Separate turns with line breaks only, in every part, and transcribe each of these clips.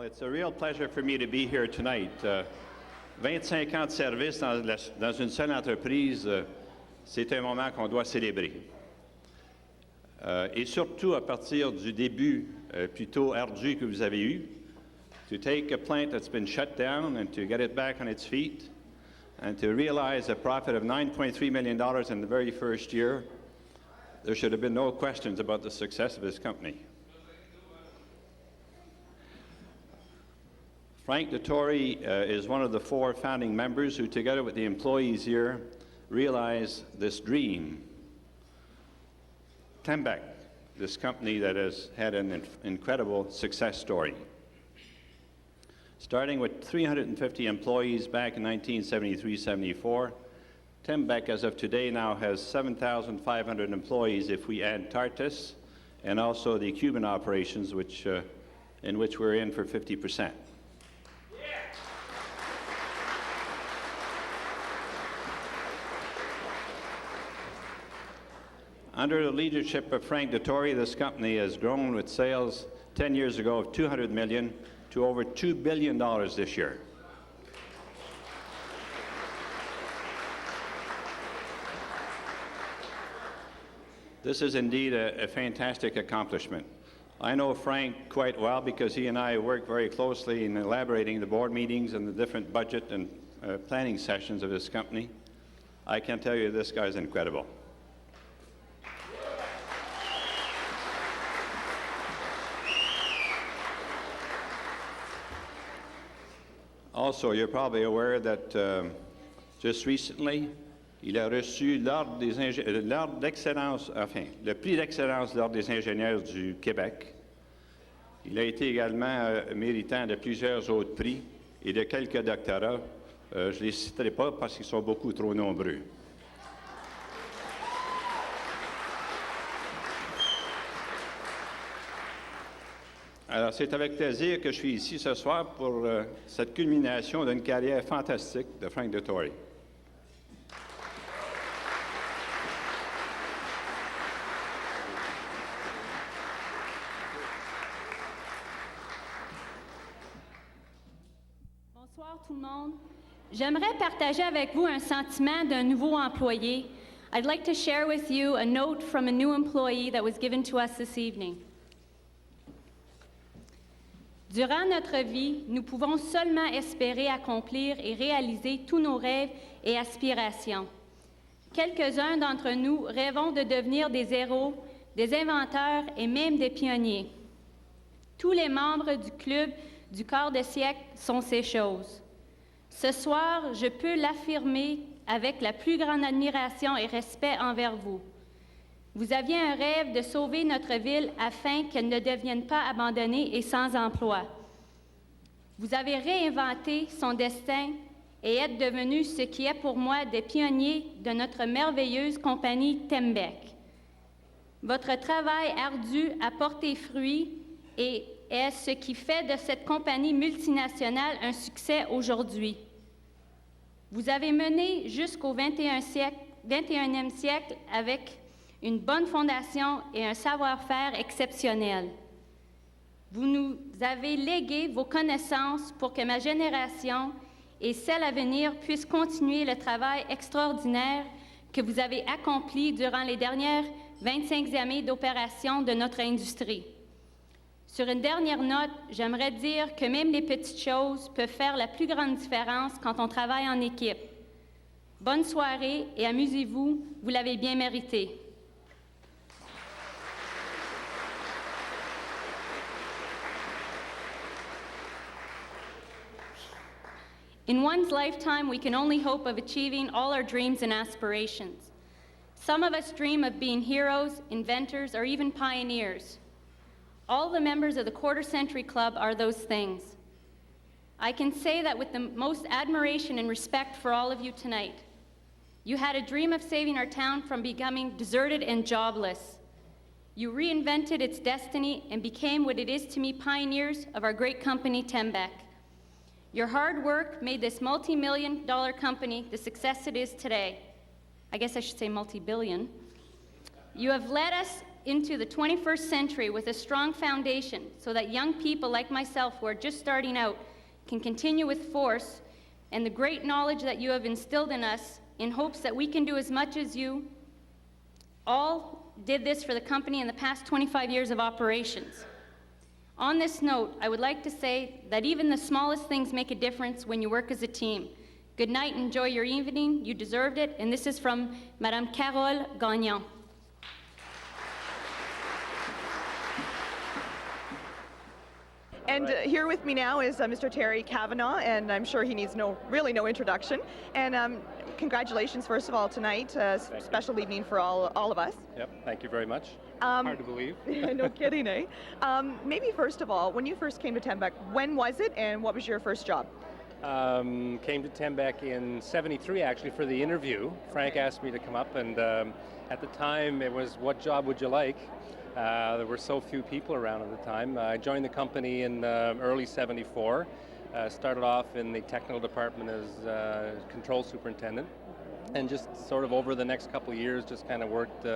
it's a real pleasure for me to be here tonight. 25 ans de service dans une seule entreprise, c'est un moment qu'on doit célébrer. Et surtout à partir du début plutôt ardu que vous avez eu, to take a plant that's been shut down and to get it back on its feet, and to realize a profit of $9.3 million in the very first year, there should have been no questions about the success of this company. Frank Dettori is one of the 4 founding members who, together with the employees here, realized this dream. Tembec, this company that has had an incredible success story. Starting with 350 employees back in 1973-74, Tembec, as of today, now has 7,500 employees if we add Tartus and also the Cuban operations, in which we're in for 50%. Under the leadership of Frank Dettori, this company has grown with sales 10 years ago of $200 million to over $2 billion this year. This is indeed a fantastic accomplishment. I know Frank quite well because he and I work very closely in elaborating the board meetings and the different budget and planning sessions of this company. I can tell you this guy's incredible. Also, you're probably aware that just recently, il a reçu l'ordre d'excellence, enfin, le prix d'excellence de l'Ordre des ingénieurs du Québec. Il a été également méritant de plusieurs autres prix et de quelques doctorats. Je ne les citerai pas parce qu'ils sont beaucoup trop nombreux. Alors, c'est avec plaisir que je suis ici ce soir pour cette culmination d'une carrière fantastique de Frank Dettori.
Bonsoir tout le monde. J'aimerais partager avec vous un sentiment d'un nouveau employé. I'd like to share with you a note from a new employee that was given to us this evening. Durant notre vie, nous pouvons seulement espérer accomplir et réaliser tous nos rêves et aspirations. Quelques-uns d'entre nous rêvons de devenir des héros, des inventeurs et même des pionniers. Tous les membres du club du quart de siècle sont ces choses. Ce soir, je peux l'affirmer avec la plus grande admiration et respect envers vous. Vous aviez un rêve de sauver notre ville afin qu'elle ne devienne pas abandonnée et sans emploi. Vous avez réinventé son destin et êtes devenus ce qui est pour moi des pionniers de notre merveilleuse compagnie Tembec. Votre travail ardu a porté fruit et est ce qui fait de cette compagnie multinationale un succès aujourd'hui. Vous avez mené jusqu'au 21e siècle avec une bonne fondation et un savoir-faire exceptionnel. Vous nous avez légué vos connaissances pour que ma génération et celle à venir puissent continuer le travail extraordinaire que vous avez accompli durant les dernières 25 années d'opération de notre industrie. Sur une dernière note, j'aimerais dire que même les petites choses peuvent faire la plus grande différence quand on travaille en équipe. Bonne soirée et amusez-vous, vous l'avez bien mérité. In one's lifetime, we can only hope of achieving all our dreams and aspirations. Some of us dream of being heroes, inventors, or even pioneers. All the members of the Quarter Century Club are those things. I can say that with the most admiration and respect for all of you tonight. You had a dream of saving our town from becoming deserted and jobless. You reinvented its destiny and became what it is to me, pioneers of our great company, Tembec. Your hard work made this multi-million-dollar company the success it is today. I guess I should say multi-billion. You have led us into the 21st century with a strong foundation so that young people like myself who are just starting out can continue with force and the great knowledge that you have instilled in us in hopes that we can do as much as you all did this for the company in the past 25 years of operations. On this note, I would like to say that even the smallest things make a difference when you work as a team. Good night, enjoy your evening, you deserved it, and this is from Madame Carole Gagnon.
And here with me now is Mr. Terry Kavanagh, and I'm sure he needs really no introduction. And congratulations, first of all, tonight. Special evening for all of us.
Yep, thank you very much. Hard to believe.
No kidding, eh? Maybe first of all, when you first came to Tembec, when was it and what was your first job?
Came to Tembec in '73 actually for the interview. Frank asked me to come up, and at the time it was, what job would you like? There were so few people around at the time. I joined the company in early '74. Started off in the technical department as control superintendent, and just sort of over the next couple of years just kind of worked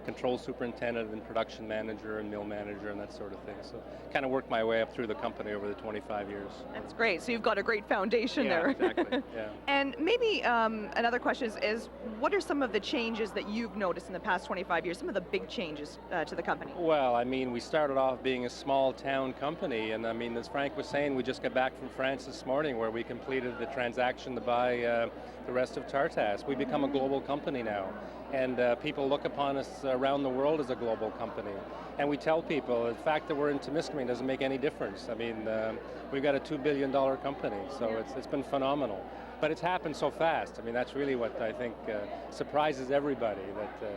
control superintendent and production manager and mill manager and that sort of thing. So kind of worked my way up through the company over the 25 years.
That's great. So you've got a great foundation there.
Exactly. Yeah.
And maybe another question is what are some of the changes that you've noticed in the past 25 years, some of the big changes to the company?
Well, I mean, we started off being a small town company, and I mean, as Frank was saying, we just got back from France this morning where we completed the transaction to buy the rest of Tartas. We become a global company now, and people look upon us around the world as a global company. And we tell people the fact that we're in Temiskaming doesn't make any difference. I mean, we've got a $2 billion company, so it's been phenomenal. But it's happened so fast. I mean, that's really what I think surprises everybody, that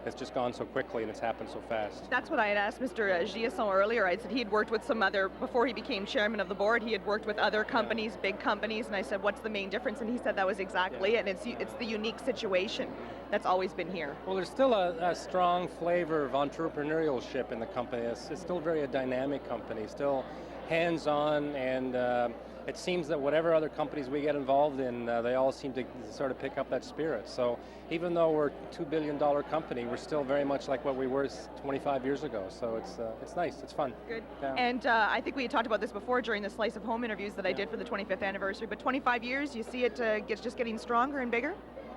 it's just gone so quickly and it's happened so fast.
That's what I had asked Mr. Giasson earlier. I said he had worked with some other, before he became chairman of the board, he had worked with other companies, big companies, and I said, what's the main difference? And he said that was exactly it, and it's the unique situation that's always been here.
Well, there's still a strong flavor of entrepreneurship in the company. It's still very a dynamic company, still hands-on, and it seems that whatever other companies we get involved in, they all seem to sort of pick up that spirit. So even though we're a $2 billion company, we're still very much like what we were 25 years ago. So it's nice, it's fun.
Good.
Yeah.
And I think we had talked about this before during the Slice of Home interviews that I did for the 25th anniversary, but 25 years, you see it just getting stronger and bigger?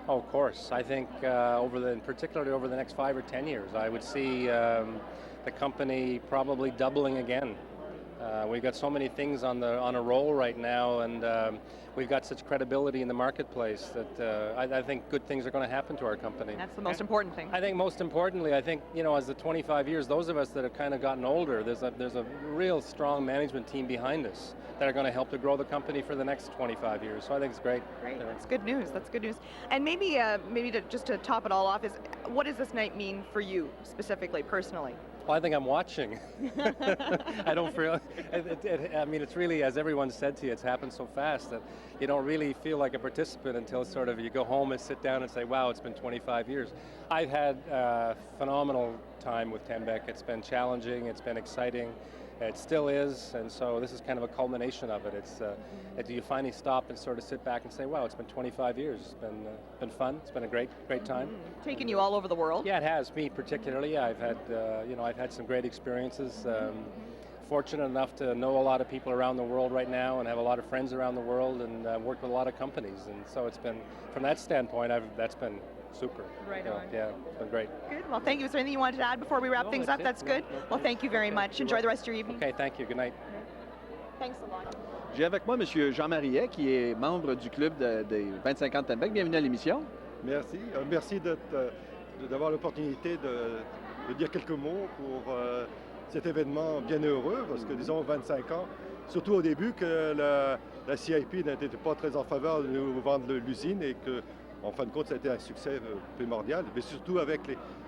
Oh, of course. I think particularly over the next 5 or 10 years, I would see the company probably doubling again. We've got so many things on a roll right now, and we've got such credibility in the marketplace that I think good things are going to happen to our company.
That's the most important thing.
I think most importantly, as the 25 years, those of us that have kind of gotten older, there's a real strong management team behind us that are going to help to grow the company for the next 25 years. So I think it's great.
Great. That's good news. That's good news. And maybe just to top it all off, is what does this night mean for you specifically, personally?
Well, I think I'm watching. I don't feel, I mean, it's really, as everyone said to you, it's happened so fast that you don't really feel like a participant until sort of you go home and sit down and say, wow, it's been 25 years. I've had a phenomenal time with Tembec. It's been challenging, it's been exciting. It still is, and so this is kind of a culmination of it. It's you finally stop and sort of sit back and say, wow, it's been 25 years. It's been fun. It's been a great time.
Taking you all over the world?
Yeah, it has. Me particularly. Yeah, I've had I've had some great experiences. Fortunate enough to know a lot of people around the world right now and have a lot of friends around the world, and worked with a lot of companies. And so it's been, from that standpoint, that's been super.
Right on.
Yeah, it's been great.
Good. Well, thank you. Is there anything you wanted to add before we wrap things up? That's good. Well, thank you very much. Enjoy the rest of your evening.
Okay, thank you. Good night.
Thanks a lot.
J'ai avec moi M. Jean Mariet, qui est membre du club des 25 ans de Tembec. Bienvenue à l'émission.
Merci. Merci d'avoir l'opportunité de dire quelques mots pour cet événement bien heureux, parce que, disons, 25 ans, surtout au début, que la CIP n'était pas très en faveur de nous vendre l'usine et que, en fin de compte, ça a été un succès primordial, mais surtout avec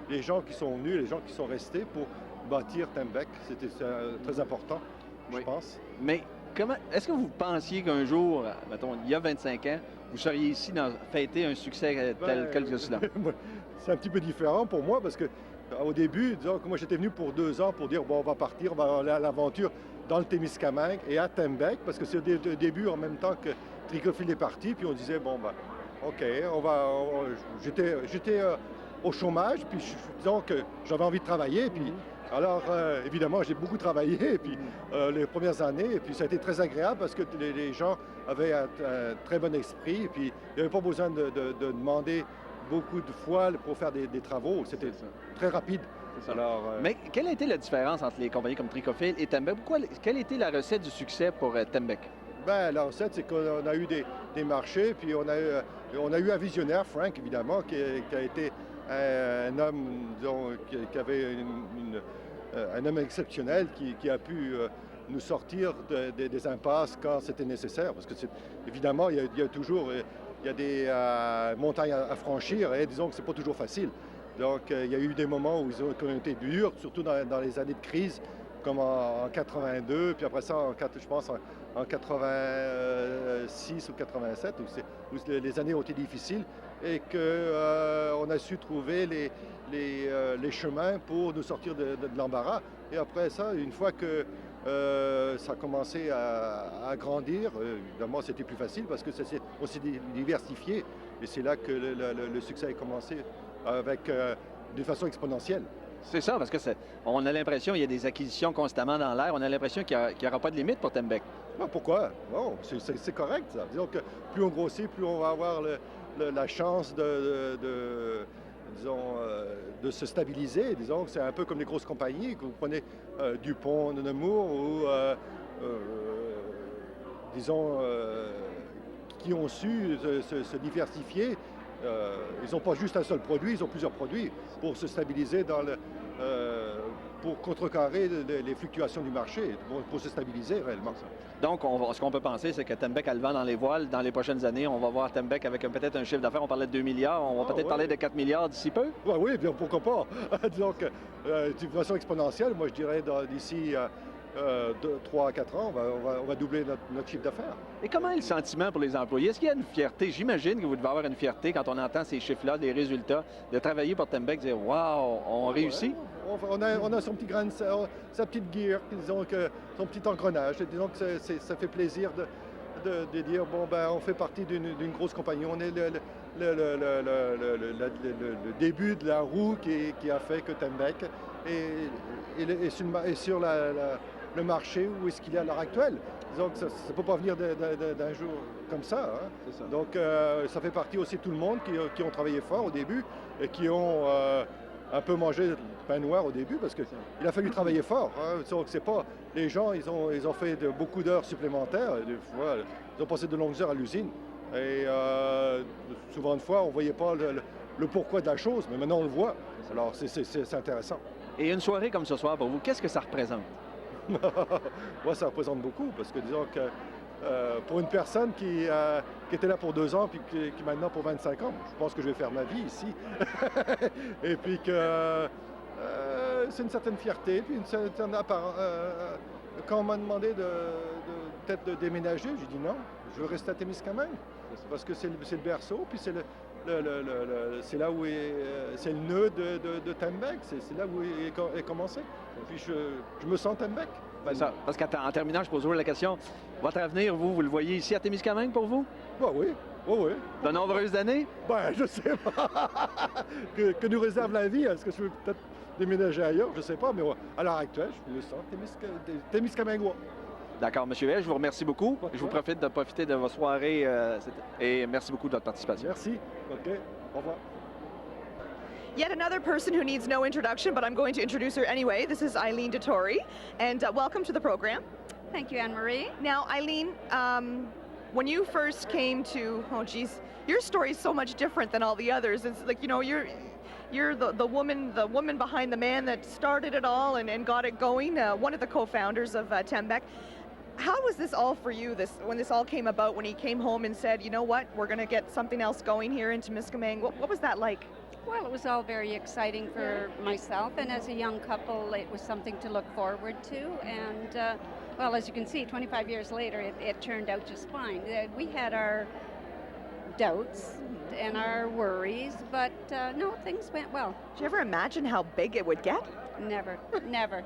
les gens qui sont venus, les gens qui sont restés pour bâtir Tembec. C'était très important, je pense.
Mais est-ce que vous pensiez qu'un jour, mettons, il y a 25 ans, vous seriez ici fêter un succès tel que cela?
C'est un petit peu différent pour moi parce que au début, disons que moi j'étais venu pour 2 ans pour dire bon, on va partir, on va aller à l'aventure dans le Témiscamingue et à Tembec, parce que c'est au début en même temps que Tricophile est parti, puis on disait bon, ben, ok, j'étais au chômage, puis disons que j'avais envie de travailler, puis alors évidemment j'ai beaucoup travaillé, puis les premières années, et puis ça a été très agréable parce que les gens avaient un très bon esprit, et puis il n'y avait pas besoin de demander beaucoup de fois pour faire des travaux, c'était très rapide. Alors,
Mais quelle a été la différence entre les compagnies comme Tricophile et Tembec? Quelle a été la recette du succès pour Tembec?
ben, la recette, c'est qu'on a eu des marchés, puis on a eu un visionnaire, Frank, évidemment, qui a été un homme, disons, qui avait un homme exceptionnel qui a pu nous sortir des impasses quand c'était nécessaire. Parce que, évidemment, il y a toujours des montagnes à franchir, et disons que c'est pas toujours facile. Donc, il y a eu des moments où ils ont été durs, surtout dans les années de crise, comme en 82, puis après ça, je pense, en 86 ou 87, où les années ont été difficiles, et qu'on a su trouver les chemins pour nous sortir de l'embarras. Et après ça, une fois que ça a commencé à grandir, évidemment, c'était plus facile parce qu'on s'est diversifié. Et c'est là que le succès a commencé d'une façon exponentielle.
C'est ça, parce que on a l'impression qu'il y a des acquisitions constamment dans l'air. On a l'impression qu'il n'y aura pas de limite pour Tembec.
Non, pourquoi? Non, c'est correct, ça. Disons que plus on grossit, plus on va avoir la chance de se stabiliser. Disons que c'est un peu comme les grosses compagnies, que vous prenez Dupont, Nemours, ou qui ont su se diversifier. Ils n'ont pas juste un seul produit, ils ont plusieurs produits pour se stabiliser pour contrecarrer les fluctuations du marché, pour se stabiliser réellement.
Donc, ce qu'on peut penser, c'est que Tembec a le vent dans les voiles. Dans les prochaines années, on va voir Tembec avec peut-être un chiffre d'affaires. On parlait de 2 milliards, on va peut-être parler de 4 milliards d'ici peu?
Oui, bien pourquoi pas. Disons que de façon exponentielle, moi je dirais d'ici 3 à 4 ans, on va doubler notre chiffre d'affaires.
Et comment est le sentiment pour les employés? Est-ce qu'il y a une fierté? J'imagine que vous devez avoir une fierté quand on entend ces chiffres-là, des résultats, de travailler pour Tembec, de dire « Wow, on réussit! »
On a son petit grain, sa petite gear, disons que son petit engrenage. Disons que ça fait plaisir de dire bon ben on fait partie d'une grosse compagnie. On est le début de la roue qui a fait que Tembec est sur le marché où est-ce qu'il est à l'heure actuelle. Disons que ça ne peut pas venir d'un jour comme ça. Hein.
C'est ça.
Donc ça fait partie aussi de tout le monde qui ont travaillé fort au début et qui ont un peu mangé pain noir au début parce qu'il a fallu travailler fort. Hein. Donc, c'est pas, les gens, ils ont fait beaucoup d'heures supplémentaires. Et des fois, ils ont passé de longues heures à l'usine. Et souvent de fois, on ne voyait pas le pourquoi de la chose, mais maintenant on le voit. Alors c'est intéressant.
Et une soirée comme ce soir, pour vous, qu'est-ce que ça représente?
Moi, ça représente beaucoup parce que disons que pour une personne qui était là pour 2 ans puis qui maintenant pour 25 ans, je pense que je vais faire ma vie ici. Et puis que c'est une certaine fierté, puis une certaine quand on m'a demandé peut-être de déménager, j'ai dit non, je veux rester à Témiscamingue parce que c'est le berceau, puis c'est là où c'est le nœud de Tembec, c'est là où est commencé. Puis je me sens Tembec.
C'est ça. Parce qu'en terminant, je pose toujours la question, votre avenir, vous le voyez ici à Témiscamingue pour vous?
Ben oui.
De nombreuses années?
Ben, je sais pas. que nous réserve la vie? Est-ce que je veux peut-être déménager ailleurs? Je sais pas, mais à l'heure actuelle, je me sens Témiscamingois.
D'accord, M. Vell, je vous remercie beaucoup. Je vous profite de profiter de votre soirée et merci beaucoup de votre participation.
Merci. OK. Au revoir.
Yet another person who needs no introduction, but I'm going to introduce her anyway. This is Eileen Dettori, and welcome to the program.
Thank you, Anne-Marie.
Now, Eileen, when you first came to, your story is so much different than all the others. It's like, you're the woman behind the man that started it all and got it going, one of the co-founders of Tembec. How was this all for you, when this all came about, when he came home and said, you know what, we're going to get something else going here in Témiscamingue? What was that like?
Well, it was all very exciting for myself, and as a young couple, it was something to look forward to. And, well, as you can see, 25 years later, it turned out just fine. We had our doubts and our worries, but no, things went well.
Did you ever imagine how big it would get?
Never, never.